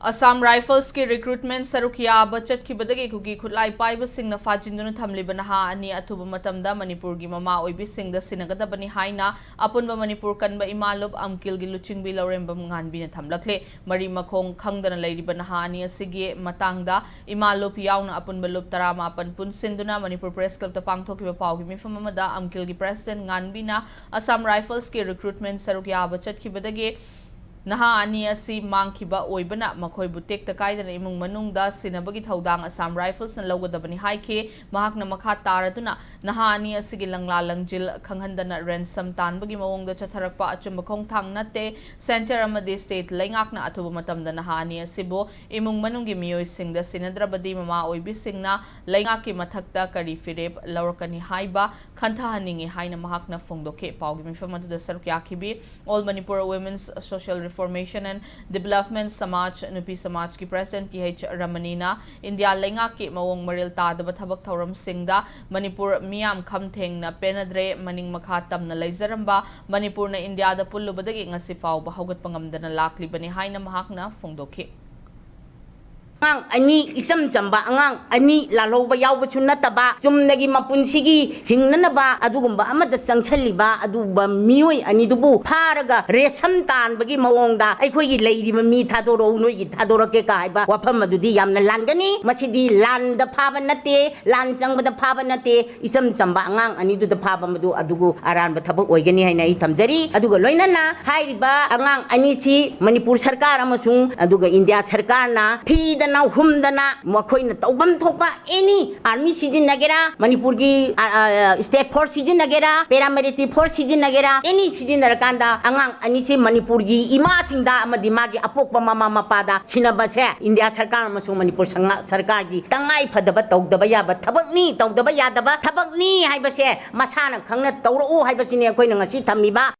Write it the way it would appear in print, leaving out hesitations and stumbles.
Assam Rifles ki recruitment sarukiya bachat ki badagi kuki khulai paiba singna Phajinduna Thamliba Naha ani Athuba Matamda Manipur gi mama Oibi Singda Sinnagadabani haina apunba Manipur kanba imalub amkil gi luchingbi loremba nganbi na Thamlakli mari makhong khangdana leiriba Naha ani asigi Matamda imalub yauna apunba lub tarama apan pun Sinduna Manipur Press Club ta pangthokiba pawgi mifam amada amkil gi president nganbi na Assam Rifles ki recruitment sarukiya bachat ki badagi Naha ani asi mangkiba oibana makhoi butek ta kaidana imung manungda sinabagi thaudang Assam Rifles na logadabani haike mahakna makha taraduna Naha ani asigi langla langjil khanghandana ransom tanbagi mawongda chatharakpa achumba khongthang natte center amadi state laingakna Athuba Matamda Naha ani asibo imung manunggi miyoi singda sinadrabadi mama oibi singna laingaki mathakta kari fireb lawrakani haiba khanthahaningi haina mahakna phongdoke pawgi mifamadu sarukyakibi All Manipur Women's Social Reformation and Development Samaj Nupi Samaj ki President TH Ramanina India lenga ki mawong maril tadaba thabak thauram Singda Manipur miyam khamtheng na penadre maning makha tamna leizaramba Manipur na India da pullubadagi ngasi fawba haugat pangamdana lakli bani haina mahakna phongdoke Ang ani isam jamba ang ani laloba yawba chunataba sumnagi mapunsigi hingnanaba adugumba amada sangchaliba aduba mioi ani dubu pharaga resam tan bagi mawongda aikhoi gi leiriba mi thadoro noi gi thadorake ka haiba wafam adudi yamna langani masidi landa phaba nate lan changba phaba nate isam jamba ang ani du da phaba madu adugu aranba thabak oigani haina I thamjari aduga loinana hairiba ang ani si Manipur sarkar amasung aduga India sarkar na na humdana makhoi na taubam thopa any army season nagera Manipur gi state force season nagera paramilitary force season nagera any season narakanda angang ani si Manipur gi ima singda amadi magi apokpa mama mapada sinabase India sarkar amasung Manipur sarkar gi tangai phadaba tawdaba yaba thabakni tawdaba yadaba thabakni haibase masana khangna tawro haibasini akhoi na ngasi thamiba